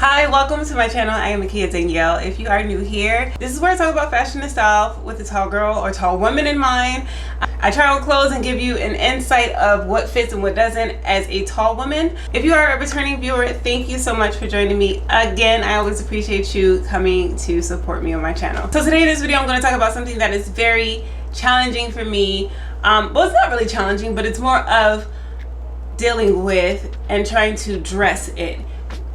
Hi, welcome to my channel. I am Akia Danielle. If you are new here, this is where I talk about fashion and style with a tall girl or tall woman in mind. I try on clothes and give you an insight of what fits and what doesn't as a tall woman. If you are a returning viewer, thank you so much for joining me again. I always appreciate you coming to support me on my channel. So today in this video, I'm going to talk about something that is very challenging for me. Well, it's not really challenging, but it's more of dealing with and trying to dress it.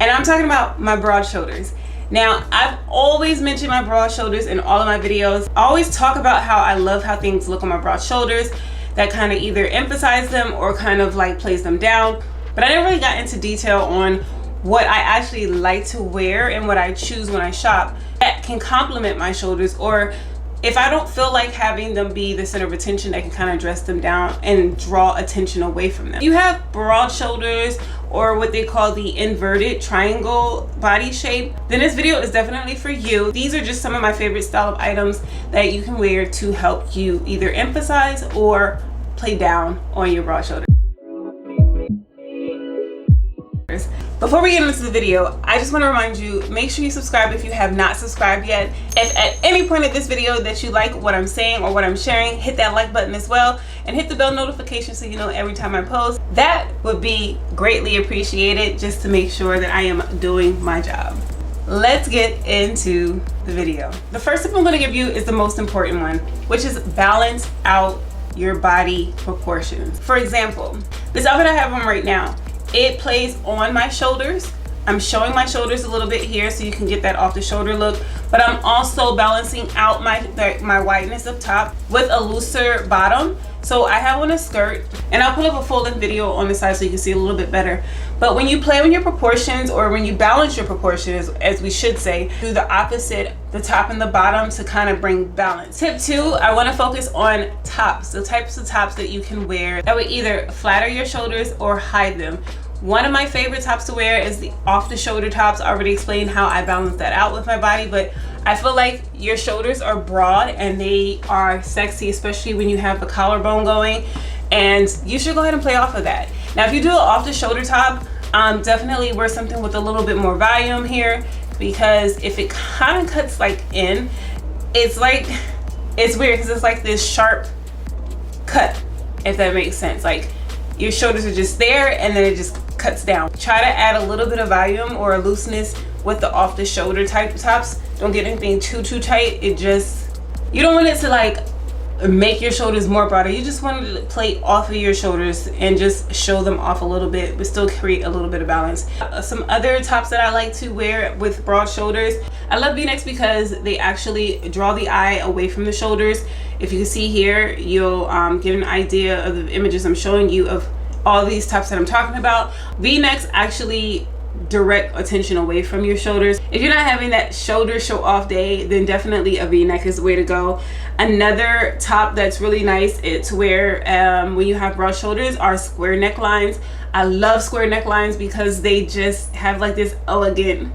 And I'm talking about my broad shoulders. Now, I've always mentioned my broad shoulders in all of my videos. I always talk about how I love how things look on my broad shoulders. That kind of either emphasize them or kind of like plays them down. But I never really got into detail on what I actually like to wear and what I choose when I shop that can complement my shoulders, or if I don't feel like having them be the center of attention, I can kind of dress them down and draw attention away from them. You have broad shoulders or what they call the inverted triangle body shape, then this video is definitely for you. These are just some of my favorite style of items that you can wear to help you either emphasize or play down on your broad shoulders. Before we get into the video, I just want to remind you, make sure you subscribe if you have not subscribed yet. If at any point in this video that you like what I'm saying or what I'm sharing, hit that like button as well and hit the bell notification so you know every time I post. That would be greatly appreciated, just to make sure that I am doing my job. Let's get into the video. The first tip I'm going to give you is the most important one, which is balance out your body proportions. For example, this outfit I have on right now, it plays on my shoulders. I'm showing my shoulders a little bit here so you can get that off the shoulder look, but I'm also balancing out my wideness up top with a looser bottom. So I have on a skirt, and I'll pull up a full-length video on the side so you can see a little bit better. But when you play with your proportions, or when you balance your proportions, as we should say, do the opposite, the top and the bottom, to kind of bring balance. Tip 2, I want to focus on tops, the types of tops that you can wear that would either flatter your shoulders or hide them. One of my favorite tops to wear is the off-the-shoulder tops. I already explained how I balance that out with my body, but I feel like your shoulders are broad and they are sexy, especially when you have the collarbone going, and you should go ahead and play off of that. Now, if you do an off-the-shoulder top, definitely wear something with a little bit more volume here, because if it kind of cuts like in, it's weird because it's like this sharp cut, if that makes sense. Like your shoulders are just there and then it just cuts down. Try to add a little bit of volume or a looseness with the off the shoulder type tops. Don't get anything too tight. You don't want it to like make your shoulders more broader. You just want it to play off of your shoulders and just show them off a little bit, but still create a little bit of balance. Some other tops that I like to wear with broad shoulders, I love V-necks because they actually draw the eye away from the shoulders. If you can see here, you'll get an idea of the images I'm showing you of all these tops that I'm talking about. V-necks actually direct attention away from your shoulders. If you're not having that shoulder show off day, then definitely a V-neck is the way to go. Another top that's really nice to wear when you have broad shoulders are square necklines. I love square necklines because they just have like this elegant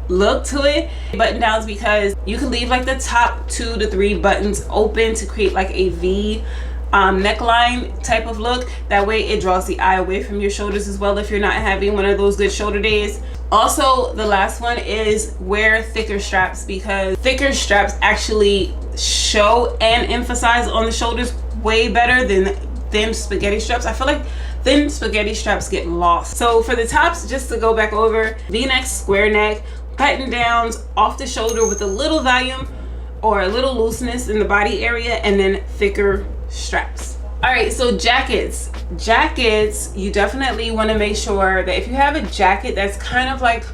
look to it. Button downs, because you can leave like the top 2 to 3 buttons open to create like a V neckline type of look. That way it draws the eye away from your shoulders as well if you're not having one of those good shoulder days. Also, the last one is wear thicker straps, because thicker straps actually show and emphasize on the shoulders way better than thin spaghetti straps. I feel like thin spaghetti straps get lost. So for the tops, just to go back over, V-neck, square neck, button downs, off the shoulder with a little volume or a little looseness in the body area, and then thicker straps. All right, so jackets, you definitely want to make sure that if you have a jacket that's kind of like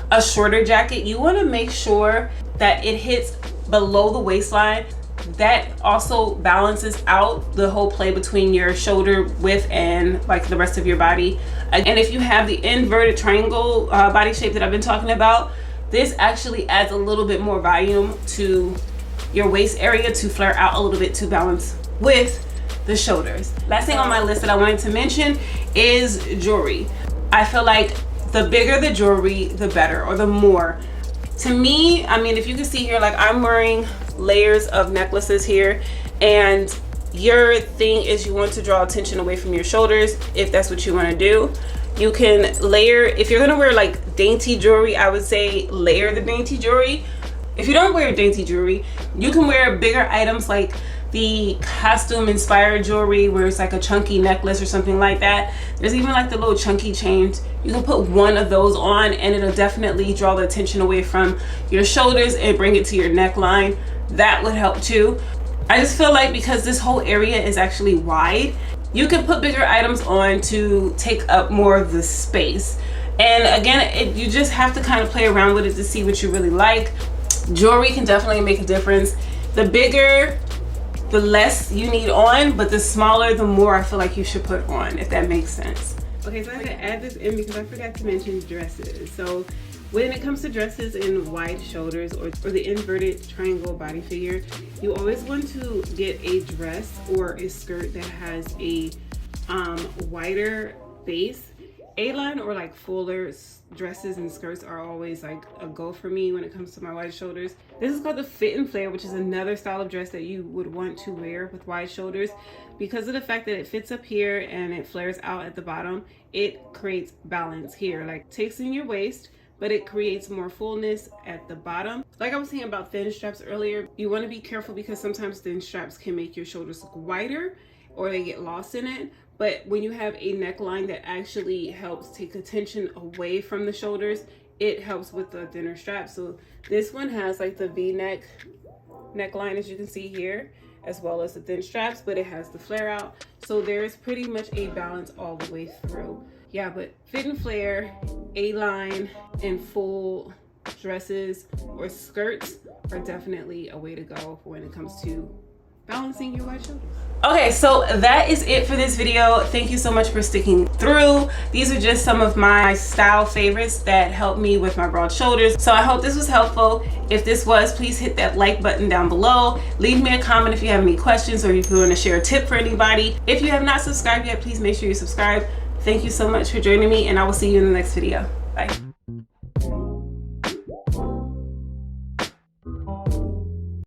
a shorter jacket, you want to make sure that it hits below the waistline. That also balances out the whole play between your shoulder width and like the rest of your body. And if you have the inverted triangle body shape that I've been talking about, this actually adds a little bit more volume to your waist area to flare out a little bit to balance with the shoulders. Last thing on my list that I wanted to mention is jewelry. I feel like the bigger the jewelry, the better, or the more. To me, I mean, if you can see here, like I'm wearing layers of necklaces here, and your thing is you want to draw attention away from your shoulders. If that's what you want to do, You can layer, if you're gonna wear like dainty jewelry, I would say layer the dainty jewelry. If you don't wear dainty jewelry, you can wear bigger items like the costume inspired jewelry where it's like a chunky necklace or something like that. There's even like the little chunky chains. You can put one of those on and it'll definitely draw the attention away from your shoulders and bring it to your neckline. That would help too. I just feel like because this whole area is actually wide, you can put bigger items on to take up more of the space. And again, you just have to kind of play around with it to see what you really like. Jewelry can definitely make a difference. The bigger, the less you need on, but the smaller, the more I feel like you should put on, if that makes sense. Okay, so I had to add this in because I forgot to mention dresses. So when it comes to dresses in wide shoulders or the inverted triangle body figure, you always want to get a dress or a skirt that has a wider base. A-line or like fuller dresses and skirts are always like a go for me when it comes to my wide shoulders. This is called the fit and flare, which is another style of dress that you would want to wear with wide shoulders. Because of the fact that it fits up here and it flares out at the bottom, it creates balance here, like takes in your waist, but it creates more fullness at the bottom. Like I was saying about thin straps earlier, you want to be careful because sometimes thin straps can make your shoulders look wider or they get lost in it. But when you have a neckline that actually helps take attention away from the shoulders, it helps with the thinner straps. So this one has like the V-neck neckline, as you can see here, as well as the thin straps, but it has the flare out. So there's pretty much a balance all the way through. Yeah, but fit and flare, A-line, and full dresses or skirts are definitely a way to go for when it comes to balancing your wide shoulders. Okay, so that is it for this video. Thank you so much for sticking through. These are just some of my style favorites that help me with my broad shoulders. So I hope this was helpful. If this was, please hit that like button down below. Leave me a comment if you have any questions or if you want to share a tip for anybody. If you have not subscribed yet, please make sure you subscribe. Thank you so much for joining me, and I will see you in the next video. Bye.